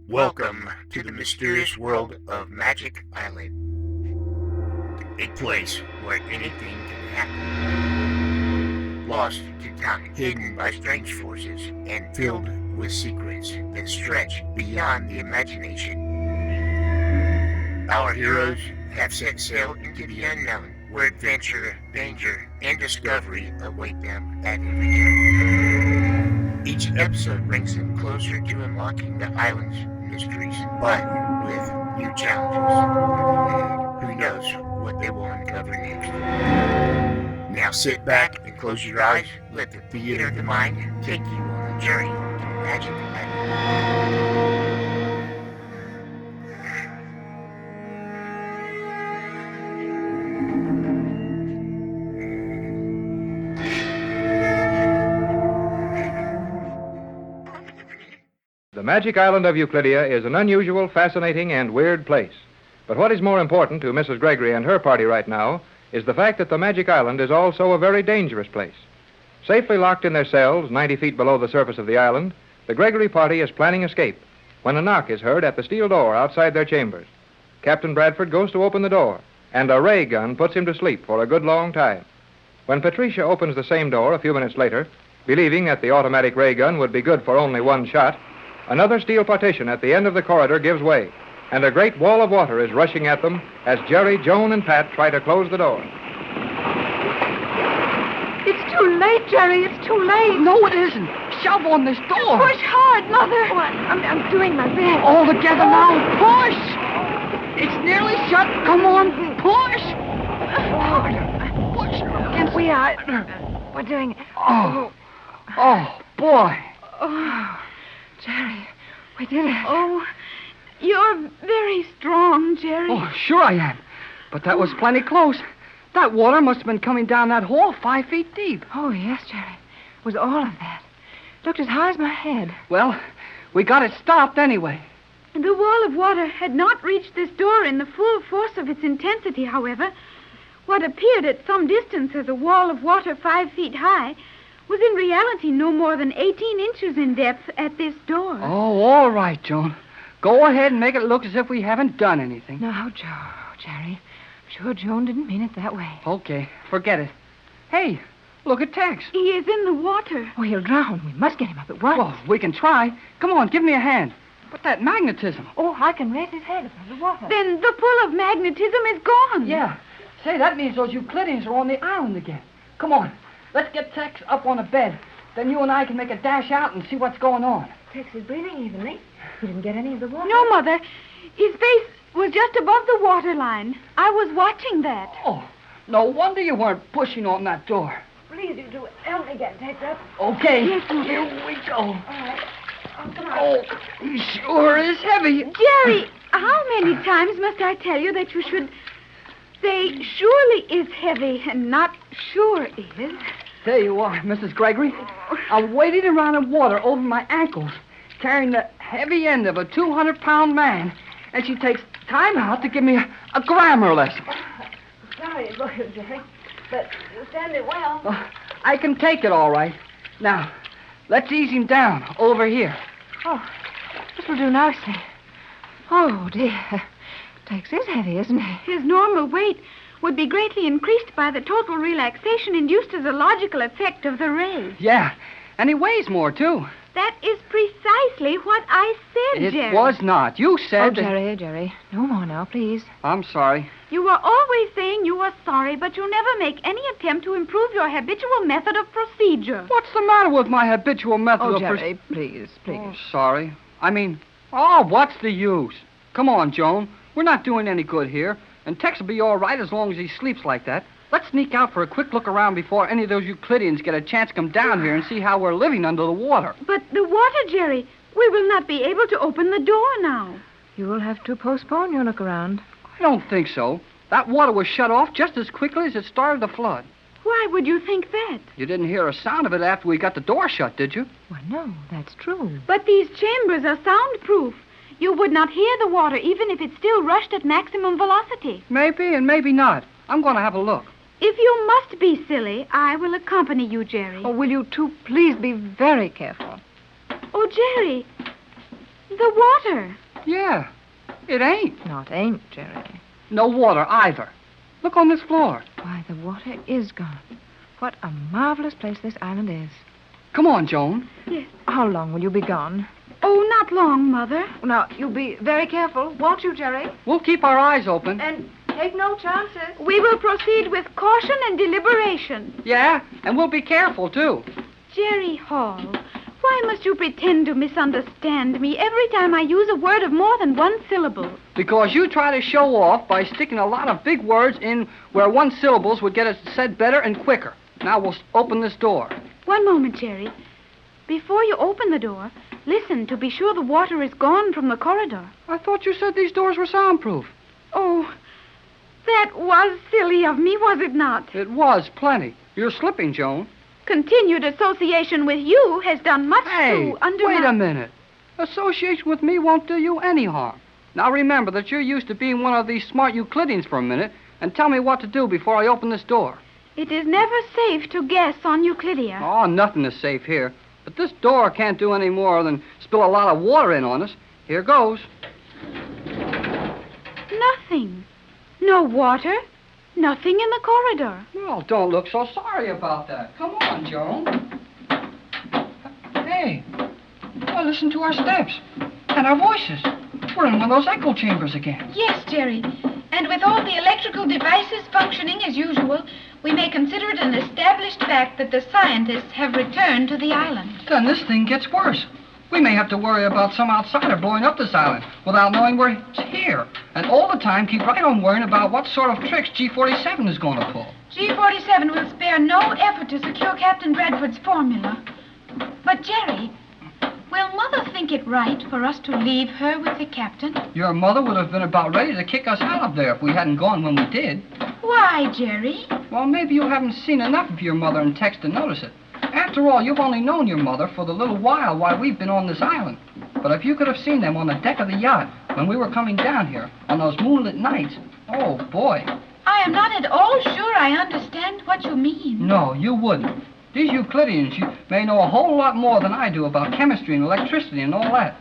Welcome to the mysterious world of Magic Island, a place where anything can happen. Lost to time, hidden by strange forces, and filled with secrets that stretch beyond the imagination. Our heroes have set sail into the unknown, where adventure, danger, and discovery await them at every turn. Each episode brings them closer to unlocking the island's mysteries, but with new challenges. Who knows what they will uncover next? Now sit back and close your eyes. Let the theater of the mind take you on a journey to Magic Island. The magic island of Euclidia is an unusual, fascinating, and weird place. But what is more important to Mrs. Gregory and her party right now is the fact that the magic island is also a very dangerous place. Safely locked in their cells 90 feet below the surface of the island, the Gregory party is planning escape when a knock is heard at the steel door outside their chambers. Captain Bradford goes to open the door, and a ray gun puts him to sleep for a good long time. When Patricia opens the same door a few minutes later, believing that the automatic ray gun would be good for only one shot, another steel partition at the end of the corridor gives way, and a great wall of water is rushing at them as Jerry, Joan, and Pat try to close the door. It's too late, Jerry. It's too late. No, it isn't. Shove on this door. Push hard, Mother. Oh, I'm doing my best. All together now. Push. It's nearly shut. Come on. Push. Harder. Push. And we are. We're doing it. Oh, boy. Oh, Jerry, we did it. Oh, you're very strong, Jerry. Oh, sure I am. But that was plenty close. That water must have been coming down that hole 5 feet deep. Oh, yes, Jerry. It was all of that. Looked as high as my head. Well, we got it stopped anyway. The wall of water had not reached this door in the full force of its intensity, however. What appeared at some distance as a wall of water 5 feet high was in reality no more than 18 inches in depth at this door. Oh, all right, Joan. Go ahead and make it look as if we haven't done anything. No, Jerry. Sure, Joan didn't mean it that way. Okay, forget it. Hey, look at Tex. He is in the water. Oh, he'll drown. We must get him up at once. Well, we can try. Come on, give me a hand. But that magnetism. Oh, I can raise his head above the water. Then the pull of magnetism is gone. Yeah. Say, that means those Euclideans are on the island again. Come on. Let's get Tex up on a bed. Then you and I can make a dash out and see what's going on. Tex is breathing evenly. He didn't get any of the water. No, Mother. His face was just above the water line. I was watching that. Oh, no wonder you weren't pushing on that door. Please, you do. Help me get Tex up. Okay, Yes, Mother. here we go. All right. Oh, come on. Oh, he sure is heavy. Jerry, how many times must I tell you that you should say surely is heavy and not sure is? There you are, Mrs. Gregory. I'm wading around in water over my ankles, carrying the heavy end of a 200-pound man, and she takes time out to give me a grammar lesson. Sorry, Jerry, but you stand it well. I can take it all right. Now, let's ease him down over here. Oh, this will do nicely. Oh, dear. Tex is heavy, isn't he? His normal weight would be greatly increased by the total relaxation induced as a logical effect of the ray. Yeah, and he weighs more, too. That is precisely what I said, It Jerry. was not. You said that... Jerry. No more now, please. I'm sorry. You were always saying you were sorry, but you never make any attempt to improve your habitual method of procedure. What's the matter with my habitual method Oh, of... Jerry, please. Oh, sorry. What's the use? Come on, Joan. We're not doing any good here, and Tex will be all right as long as he sleeps like that. Let's sneak out for a quick look around before any of those Euclideans get a chance to come down here and see how we're living under the water. But the water, Jerry, we will not be able to open the door now. You will have to postpone your look around. I don't think so. That water was shut off just as quickly as it started to flood. Why would you think that? You didn't hear a sound of it after we got the door shut, did you? Well, no, that's true. But these chambers are soundproof. You would not hear the water even if it still rushed at maximum velocity. Maybe and maybe not. I'm going to have a look. If you must be silly, I will accompany you, Jerry. Oh, will you two please be very careful? Oh, Jerry, The water. Yeah, it ain't. Not ain't, Jerry. No water either. Look on this floor. Why, the water is gone. What a marvelous place this island is. Come on, Joan. Yes. How long will you be gone? Oh, not long, Mother. Now, you be very careful, won't you, Jerry? We'll keep our eyes open. And take no chances. We will proceed with caution and deliberation. Yeah, and we'll be careful, too. Jerry Hall, why must you pretend to misunderstand me every time I use a word of more than one syllable? Because you try to show off by sticking a lot of big words in where one syllables would get it said better and quicker. Now we'll open this door. One moment, Jerry. Before you open the door, listen to be sure the water is gone from the corridor. I thought you said these doors were soundproof. Oh, that was silly of me, was it not? It was plenty. You're slipping, Joan. Continued association with you has done much Hey, to undermine... wait a minute. Association with me won't do you any harm. Now remember that you're used to being one of these smart Euclideans for a minute, and tell me what to do before I open this door. It is never safe to guess on Euclidia. Oh, nothing is safe here. But this door can't do any more than spill a lot of water in on us. Here goes. Nothing. No water. Nothing in the corridor. Well, don't look so sorry about that. Come on, Joan. Hey, well, listen to our steps and our voices. We're in one of those echo chambers again. Yes, Jerry. And with all the electrical devices functioning as usual, we may consider it an established fact that the scientists have returned to the island. Then this thing gets worse. We may have to worry about some outsider blowing up this island without knowing we're here. And all the time keep right on worrying about what sort of tricks G47 is going to pull. G47 will spare no effort to secure Captain Bradford's formula. But, Jerry, will Mother think it right for us to leave her with the captain? Your mother would have been about ready to kick us out of there if we hadn't gone when we did. Why, Jerry? Well, maybe you haven't seen enough of your mother in text to notice it. After all, you've only known your mother for the little while we've been on this island. But if you could have seen them on the deck of the yacht when we were coming down here on those moonlit nights, oh, boy. I am not at all sure I understand what you mean. No, you wouldn't. These Euclideans may know a whole lot more than I do about chemistry and electricity and all that.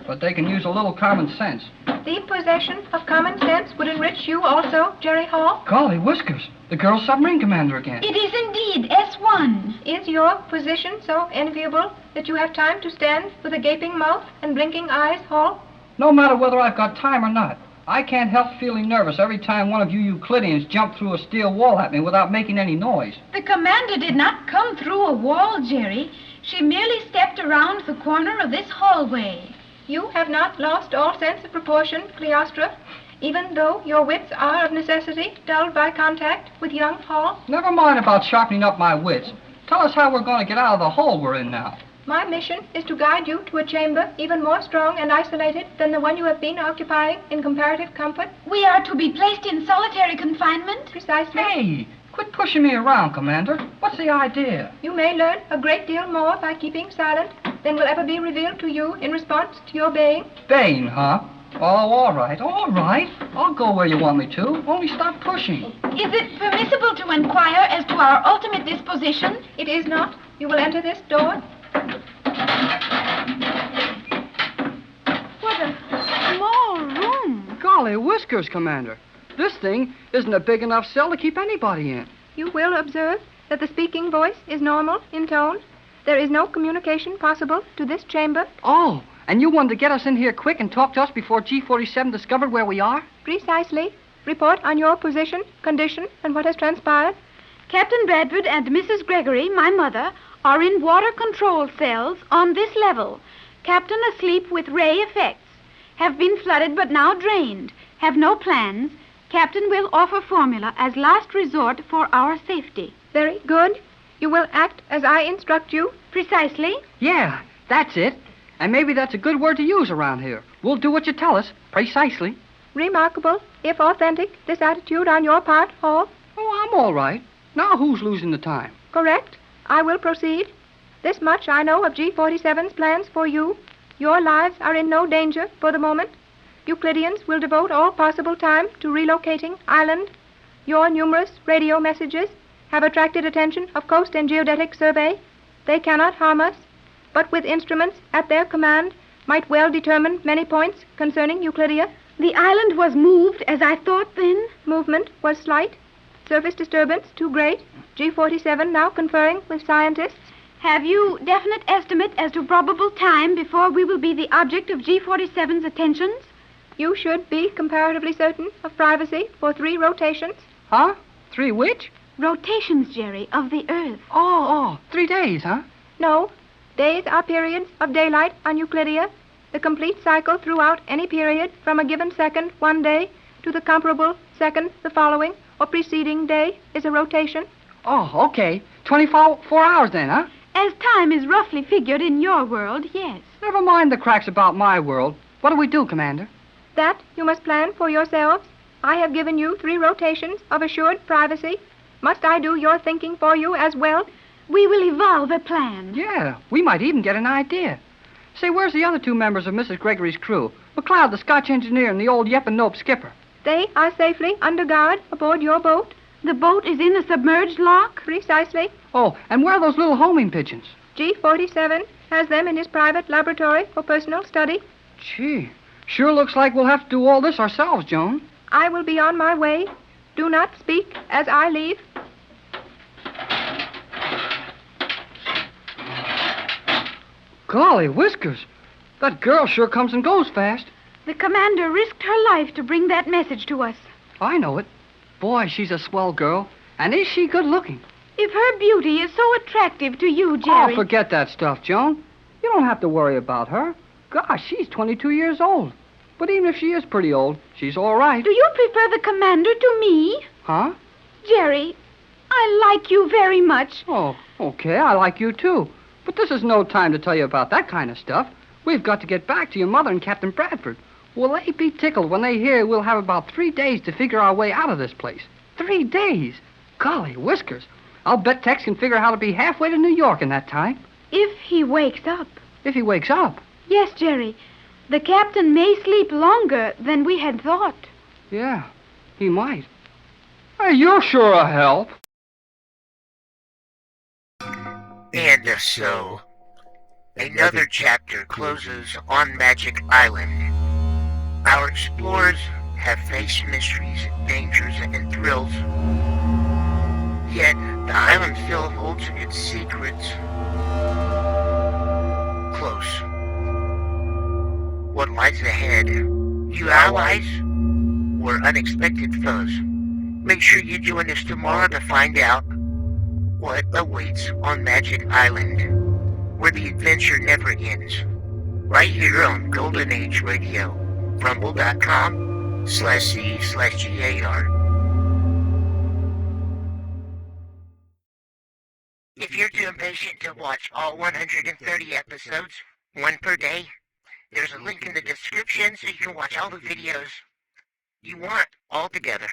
But they can use a little common sense. The possession of common sense would enrich you also, Jerry Hall. Golly whiskers, the girl submarine commander again. It is indeed S1. Is your position so enviable that you have time to stand with a gaping mouth and blinking eyes, Hall? No matter whether I've got time or not, I can't help feeling nervous every time one of you Euclideans jump through a steel wall at me without making any noise. The commander did not come through a wall, Jerry. She merely stepped around the corner of this hallway. You have not lost all sense of proportion, Cleostra, even though your wits are of necessity dulled by contact with young Hall. Never mind about sharpening up my wits. Tell us how we're going to get out of the hole we're in now. My mission is to guide you to a chamber even more strong and isolated than the one you have been occupying in comparative comfort. We are to be placed in solitary confinement? Precisely. Hey, quit pushing me around, Commander. What's the idea? You may learn a great deal more by keeping silent than will ever be revealed to you in response to your baying. Baying, huh? Oh, all right. I'll go where you want me to. Only stop pushing. Is it permissible to inquire as to our ultimate disposition? It is not. You will enter this door. What a small room. Golly whiskers, Commander. This thing isn't a big enough cell to keep anybody in. You will observe that the speaking voice is normal in tone. There is no communication possible to this chamber. Oh, and you wanted to get us in here quick and talk to us before G47 discovered where we are? Precisely. Report on your position, condition, and what has transpired. Captain Bradford and Mrs. Gregory, my mother, are in water control cells on this level. Captain asleep with ray effects. Have been flooded but now drained. Have no plans. Captain will offer formula as last resort for our safety. Very good. You will act as I instruct you. Precisely. Yeah, that's it. And maybe that's a good word to use around here. We'll do what you tell us, precisely. Remarkable, if authentic, this attitude on your part, Hall. Oh, I'm all right. Now who's losing the time? Correct. I will proceed. This much I know of G47's plans for you. Your lives are in no danger for the moment. Euclideans will devote all possible time to relocating island. Your numerous radio messages have attracted attention of Coast and Geodetic Survey. They cannot harm us, but with instruments at their command, might well determine many points concerning Euclidia. The island was moved, as I thought then. Movement was slight. Surface disturbance too great. G47 now conferring with scientists. Have you definite estimate as to probable time before we will be the object of G47's attentions? You should be comparatively certain of privacy for 3 rotations. Huh? 3 which? Rotations, Jerry, of the Earth. Oh, 3 days, huh? No. Days are periods of daylight on Euclidia. The complete cycle throughout any period from a given second one day to the comparable second the following or preceding day is a rotation. Oh, okay. 24 hours then, huh? As time is roughly figured in your world, yes. Never mind the cracks about my world. What do we do, Commander? That you must plan for yourselves. I have given you 3 rotations of assured privacy. Must I do your thinking for you as well? We will evolve a plan. Yeah, we might even get an idea. Say, where's the other 2 members of Mrs. Gregory's crew? McLeod, the Scotch engineer, and the old Yep and Nope skipper. They are safely under guard aboard your boat. The boat is in a submerged lock? Precisely. Oh, and where are those little homing pigeons? G47 has them in his private laboratory for personal study. Gee, sure looks like we'll have to do all this ourselves, Joan. I will be on my way. Do not speak as I leave. Golly whiskers, that girl sure comes and goes fast. The commander risked her life to bring that message to us. I know it. Boy, she's a swell girl. And is she good looking? If her beauty is so attractive to you, Jerry... Oh, forget that stuff, Joan. You don't have to worry about her. Gosh, she's 22 years old. But even if she is pretty old, she's all right. Do you prefer the commander to me? Huh? Jerry, I like you very much. Oh, okay, I like you too. But this is no time to tell you about that kind of stuff. We've got to get back to your mother and Captain Bradford. Will they be tickled when they hear we'll have about 3 days to figure our way out of this place? 3 days? Golly whiskers. I'll bet Tex can figure how to be halfway to New York in that time. If he wakes up. If he wakes up? Yes, Jerry. The captain may sleep longer than we had thought. Yeah, he might. Hey, you're sure a help. And so, another chapter closes on Magic Island. Our explorers have faced mysteries, dangers, and thrills. Yet, the island still holds its secrets close. What lies ahead? New allies or unexpected foes? Make sure you join us tomorrow to find out what awaits on Magic Island, where the adventure never ends. Right here on Golden Age Radio, rumble.com/C/GAR. If you're too impatient to watch all 130 episodes, 1 per day, there's a link in the description so you can watch all the videos you want all together.